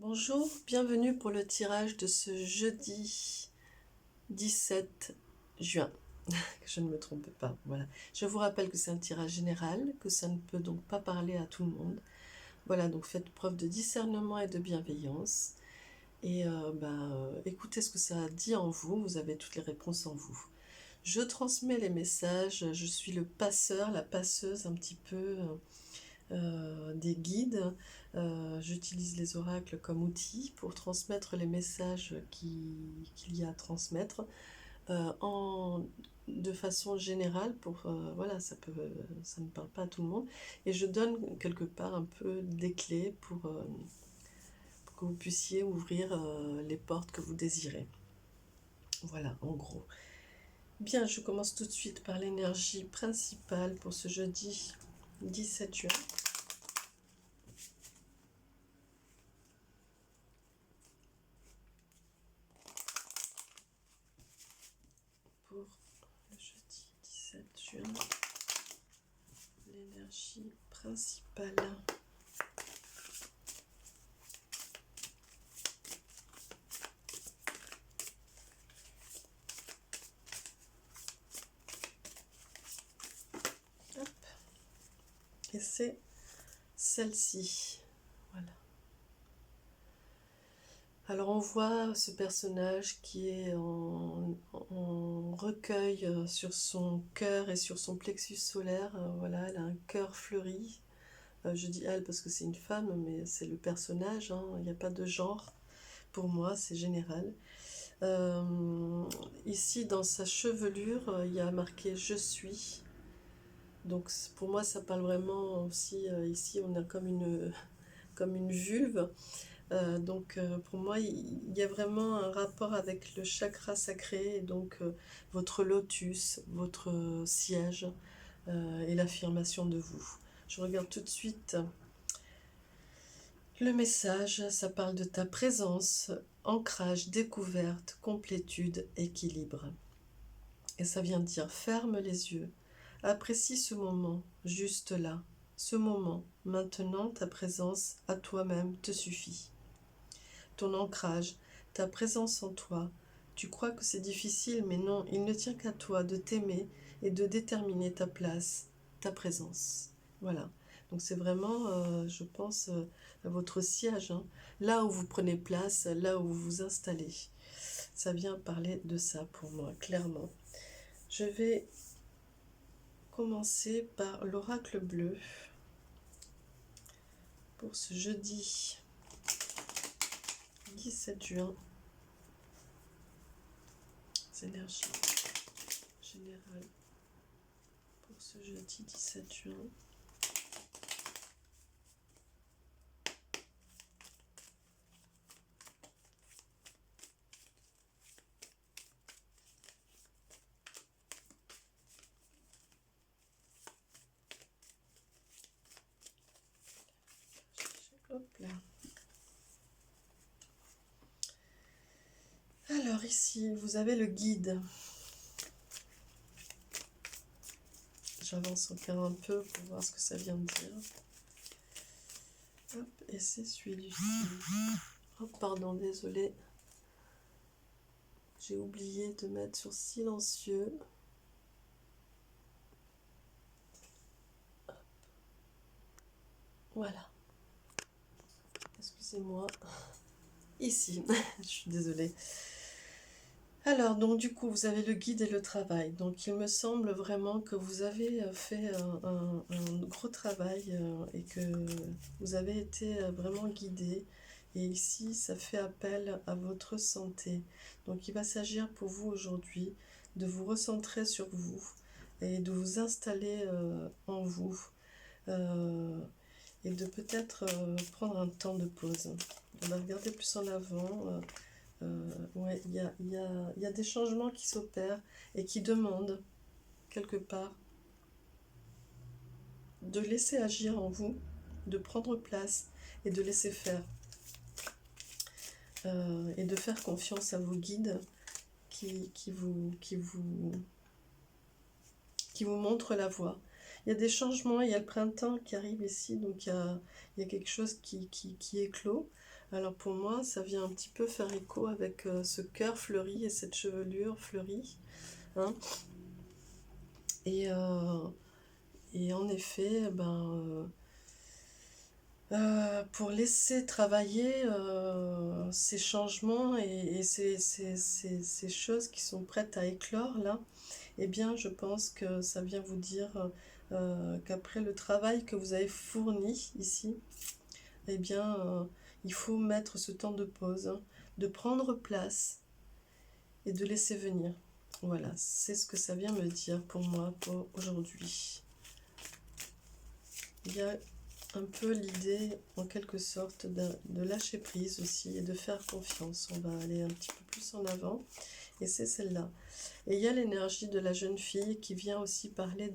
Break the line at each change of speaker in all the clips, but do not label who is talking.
Bonjour, bienvenue pour le tirage de ce jeudi 17 juin, que je ne me trompe pas. Voilà. Je vous rappelle que c'est un tirage général, que ça ne peut donc pas parler à tout le monde. Voilà, donc faites preuve de discernement et de bienveillance. Et écoutez ce que ça dit en vous, vous avez toutes les réponses en vous. Je transmets les messages, je suis le passeur, la passeuse un petit peu des guides. J'utilise les oracles comme outil pour transmettre les messages qu'il y a à transmettre de façon générale. Voilà, ça ne parle pas à tout le monde. Et je donne quelque part un peu des clés pour que vous puissiez ouvrir les portes que vous désirez. Voilà, en gros. Bien, je commence tout de suite par l'énergie principale pour ce jeudi 17 juin. Pour le jeudi 17 juin, l'énergie principale. Hop. Et c'est celle-ci. Voilà. Alors on voit ce personnage qui est en recueil sur son cœur et sur son plexus solaire. Voilà, elle a un cœur fleuri. Je dis elle parce que c'est une femme, mais c'est le personnage, hein. Il n'y a pas de genre. Pour moi, c'est général. Ici, dans sa chevelure, il y a marqué « Je suis ». Donc pour moi, ça parle vraiment aussi, ici on a comme une vulve. Pour moi, il y a vraiment un rapport avec le chakra sacré, et donc votre lotus, votre siège et l'affirmation de vous. Je regarde tout de suite le message. Ça parle de ta présence, ancrage, découverte, complétude, équilibre. Et ça vient dire ferme les yeux, apprécie ce moment, juste là, ce moment, maintenant ta présence à toi-même te suffit. Ton ancrage, ta présence en toi, tu crois que c'est difficile, mais non, il ne tient qu'à toi de t'aimer et de déterminer ta place, ta présence. Voilà, donc c'est vraiment, je pense, à votre siège, hein, là où vous prenez place, là où vous vous installez. Ça vient parler de ça pour moi, clairement. Je vais commencer par l'oracle bleu pour ce jeudi 17 juin. Les énergies générales pour ce jeudi 17 juin. Hop là. Alors ici, vous avez le guide. J'avance encore un peu pour voir ce que ça vient de dire. Hop, et c'est celui-ci. Oh, pardon, désolé. J'ai oublié de mettre sur silencieux. Hop. Voilà. Excusez-moi. Ici, je suis désolée. Alors, donc du coup, vous avez le guide et le travail. Donc, il me semble vraiment que vous avez fait un gros travail et que vous avez été vraiment guidé. Et ici, ça fait appel à votre santé. Donc, il va s'agir pour vous aujourd'hui de vous recentrer sur vous et de vous installer en vous. Et de peut-être prendre un temps de pause. On va regarder plus en avant. Ouais, il y a des changements qui s'opèrent et qui demandent, quelque part, de laisser agir en vous, de prendre place et de laisser faire. Et de faire confiance à vos guides qui vous montrent la voie. Il y a des changements, il y a le printemps qui arrive ici, donc il y a quelque chose qui éclot. Alors pour moi, ça vient un petit peu faire écho avec ce cœur fleuri et cette chevelure fleurie. Hein. Et en effet, pour laisser travailler ces changements et ces choses qui sont prêtes à éclore là, eh bien je pense que ça vient vous dire qu'après le travail que vous avez fourni ici, eh bien il faut mettre ce temps de pause, hein, de prendre place et de laisser venir. Voilà, c'est ce que ça vient me dire pour moi pour aujourd'hui. Il y a un peu l'idée, en quelque sorte, de lâcher prise aussi et de faire confiance. On va aller un petit peu plus en avant. Et c'est celle-là. Et il y a l'énergie de la jeune fille qui vient aussi parler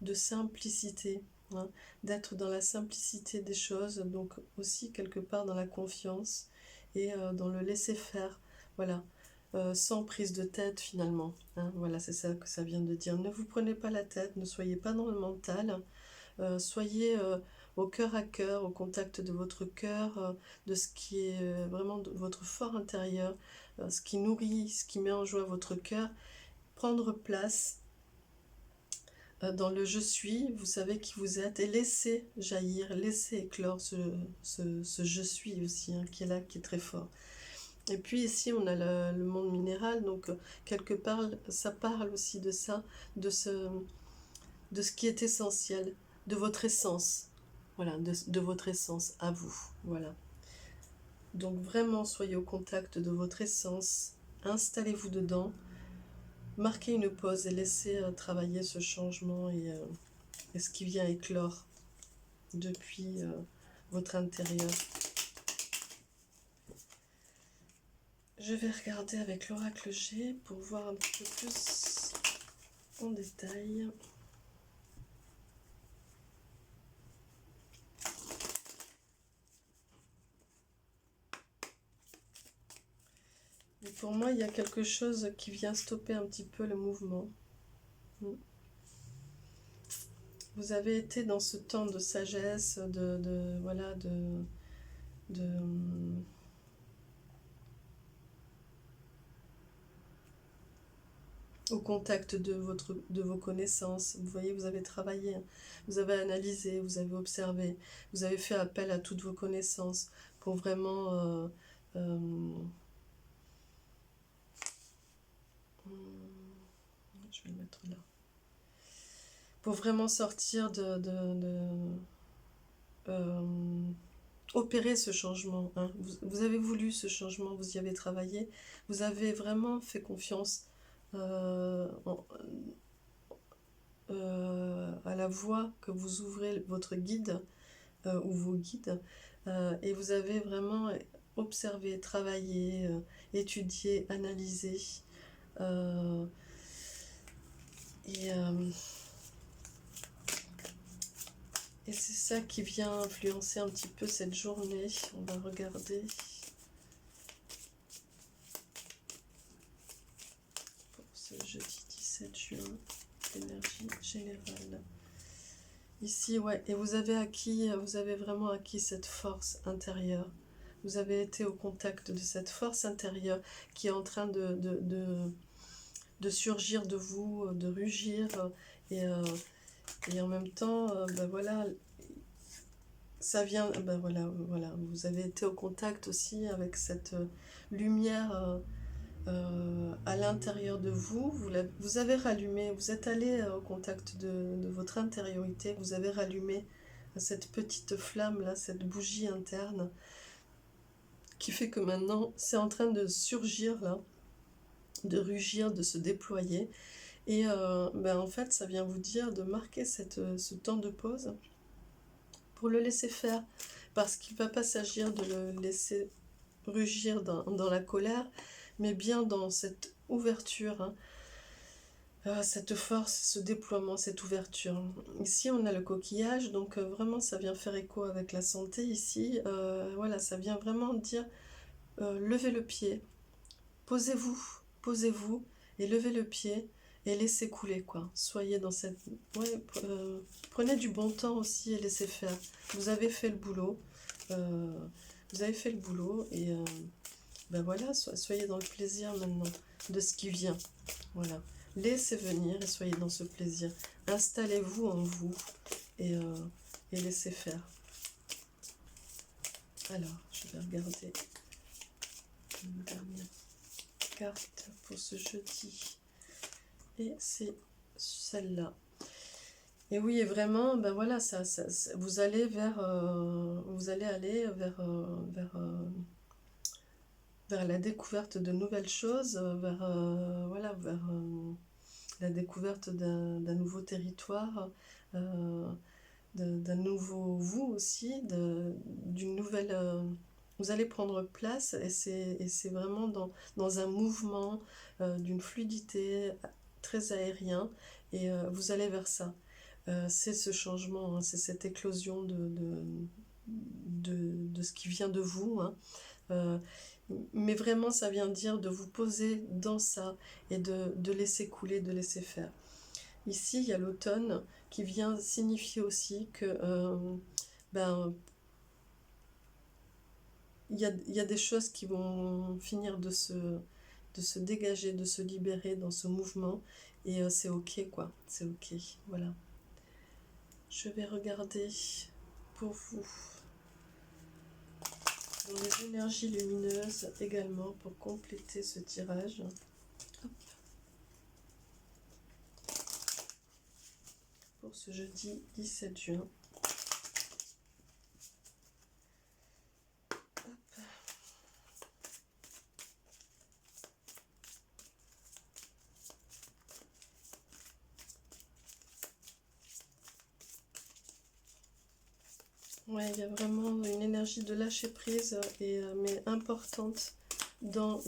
de simplicité, hein, d'être dans la simplicité des choses, donc aussi quelque part dans la confiance et dans le laisser-faire. Voilà. Sans prise de tête finalement. Hein. Voilà, c'est ça que ça vient de dire. Ne vous prenez pas la tête, ne soyez pas dans le mental. Soyez au cœur à cœur, au contact de votre cœur, de ce qui est vraiment de votre fort intérieur, ce qui nourrit, ce qui met en joie votre cœur. Prendre place dans le je suis, vous savez qui vous êtes, et laissez jaillir, laissez éclore ce je suis aussi, hein, qui est là, qui est très fort. Et puis ici, on a le monde minéral, donc quelque part, ça parle aussi de ça, de ce qui est essentiel, de votre essence, voilà, de votre essence à vous, voilà. Donc vraiment, soyez au contact de votre essence, installez-vous dedans, marquez une pause et laissez travailler ce changement et ce qui vient éclore depuis votre intérieur. Je vais regarder avec l'oracle G pour voir un petit peu plus en détail. Et pour moi, il y a quelque chose qui vient stopper un petit peu le mouvement. Vous avez été dans ce temps de sagesse, voilà, au contact de vos connaissances. Vous voyez, vous avez travaillé, vous avez analysé, vous avez observé, vous avez fait appel à toutes vos connaissances pour vraiment je vais le mettre là. Pour vraiment sortir opérer ce changement. Hein. Vous avez voulu ce changement, vous y avez travaillé, vous avez vraiment fait confiance à la voie que vous ouvrez votre guide ou vos guides, et vous avez vraiment observé, travaillé, étudié, analysé, et c'est ça qui vient influencer un petit peu cette journée. On va regarder pour ce jeudi 17 juin, énergie générale. Ici, ouais, et vous avez vraiment acquis cette force intérieure. Vous avez été au contact de cette force intérieure qui est en train de surgir de vous, de rugir, et en même temps, voilà, ça vient, voilà, vous avez été au contact aussi avec cette lumière à l'intérieur de vous, vous avez rallumé, vous êtes allé au contact de votre intériorité, vous avez rallumé cette petite flamme là, cette bougie interne, qui fait que maintenant c'est en train de surgir là, de rugir, de se déployer, et en fait ça vient vous dire de marquer ce temps de pause pour le laisser faire, parce qu'il ne va pas s'agir de le laisser rugir dans la colère, mais bien dans cette ouverture, hein, cette force, ce déploiement, cette ouverture. Ici, on a le coquillage, donc vraiment, ça vient faire écho avec la santé ici. Voilà, ça vient vraiment dire, levez le pied, posez-vous, et levez le pied, et laissez couler, quoi. Soyez dans cette... Ouais, prenez du bon temps aussi et laissez faire. Vous avez fait le boulot. vous avez fait le boulot et ben voilà, soyez dans le plaisir maintenant de ce qui vient. Voilà, laissez venir et soyez dans ce plaisir. Installez-vous en vous et laissez faire. Alors, je vais regarder une dernière carte pour ce jeudi. Et c'est celle-là. Et oui, et vraiment, ben voilà, vous allez aller vers la découverte de nouvelles choses, voilà, vers la découverte d'un nouveau territoire, d'un nouveau vous aussi, d'une nouvelle... vous allez prendre place et c'est vraiment dans un mouvement d'une fluidité très aérien et vous allez vers ça. C'est ce changement, hein, c'est cette éclosion de ce qui vient de vous. Hein. Mais vraiment, ça vient dire de vous poser dans ça et de laisser couler, de laisser faire. Ici, il y a l'automne qui vient signifier aussi que il y a des choses qui vont finir de se dégager, de se libérer dans ce mouvement. Et c'est ok, quoi. C'est ok, voilà. Je vais regarder pour vous dans les énergies lumineuses également pour compléter ce tirage. Hop. Pour ce jeudi 17 juin. Hop. Ouais, il y a vraiment une énergie de lâcher prise, mais importante dans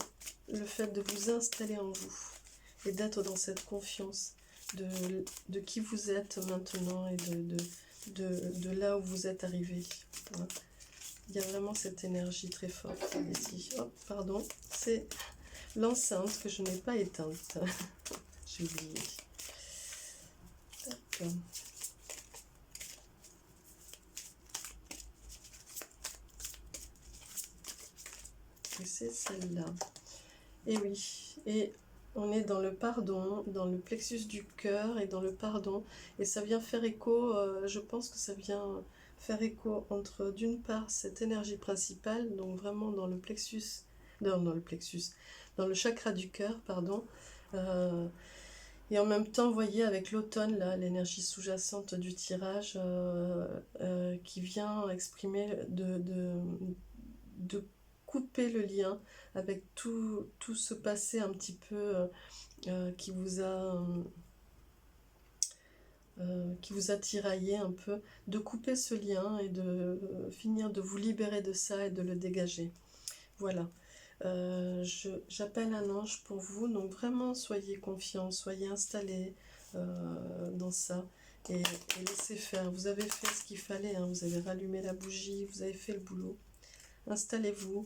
le fait de vous installer en vous et d'être dans cette confiance de qui vous êtes maintenant et de là où vous êtes arrivé. Hein. Il y a vraiment cette énergie très forte ici. Oh, pardon, c'est l'enceinte que je n'ai pas éteinte. J'ai oublié. D'accord. Et c'est celle-là. Et oui, et on est dans le pardon, dans le plexus du cœur et dans le pardon. Et ça vient faire écho, je pense que ça vient faire écho entre d'une part cette énergie principale, donc vraiment dans le plexus, dans le chakra du cœur, pardon. Et en même temps, vous voyez, avec l'automne, là, l'énergie sous-jacente du tirage qui vient exprimer de couper le lien avec tout ce passé un petit peu qui vous a tiraillé un peu, de couper ce lien et de finir de vous libérer de ça et de le dégager. Voilà. J'appelle un ange pour vous, donc vraiment soyez confiants, soyez installés dans ça et laissez faire. Vous avez fait ce qu'il fallait, hein, vous avez rallumé la bougie, vous avez fait le boulot. Installez-vous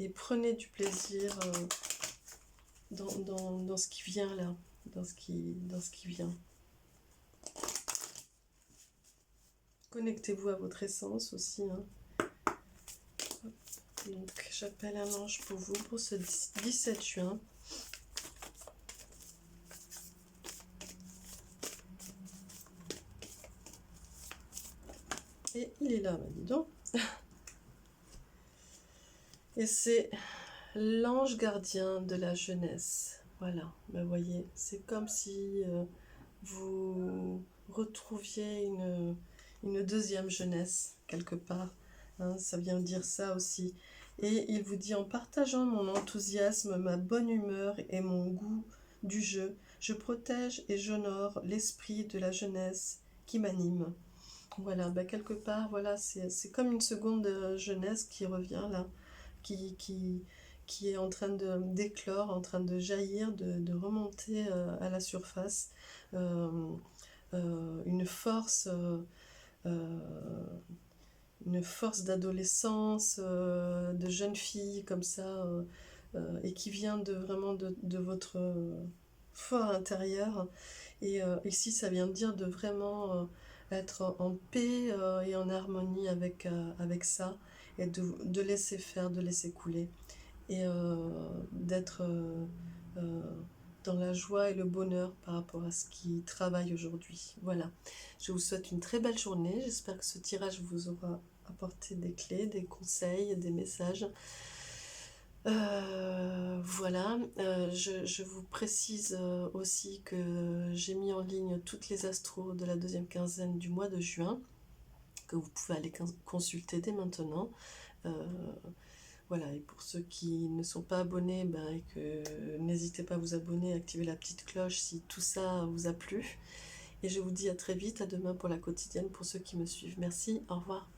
et prenez du plaisir dans ce qui vient là, dans ce qui vient. Connectez-vous à votre essence aussi. Hein. Donc j'appelle un ange pour vous pour ce 17 juin. Et il est là, bah dis donc. Et c'est l'ange gardien de la jeunesse. Voilà, vous voyez, c'est comme si vous retrouviez une deuxième jeunesse quelque part. Hein, ça vient dire ça aussi. Et il vous dit: en partageant mon enthousiasme, ma bonne humeur et mon goût du jeu, je protège et j'honore l'esprit de la jeunesse qui m'anime. Voilà, bah quelque part, voilà, c'est comme une seconde jeunesse qui revient là, qui est en train d'éclore, en train de jaillir, de remonter à la surface. Une force d'adolescence, de jeune fille comme ça, et qui vient vraiment de votre fort intérieur. Et ici, ça vient dire de vraiment être en paix et en harmonie avec ça, et de laisser faire, de laisser couler et d'être dans la joie et le bonheur par rapport à ce qui travaille aujourd'hui. Voilà, je vous souhaite une très belle journée, j'espère que ce tirage vous aura apporté des clés, des conseils, des messages. Voilà, je vous précise aussi que j'ai mis en ligne toutes les astros de la deuxième quinzaine du mois de juin, que vous pouvez aller consulter dès maintenant. Voilà, et pour ceux qui ne sont pas abonnés, n'hésitez pas à vous abonner, à activer la petite cloche si tout ça vous a plu. Et je vous dis à très vite, à demain pour la quotidienne pour ceux qui me suivent. Merci, au revoir.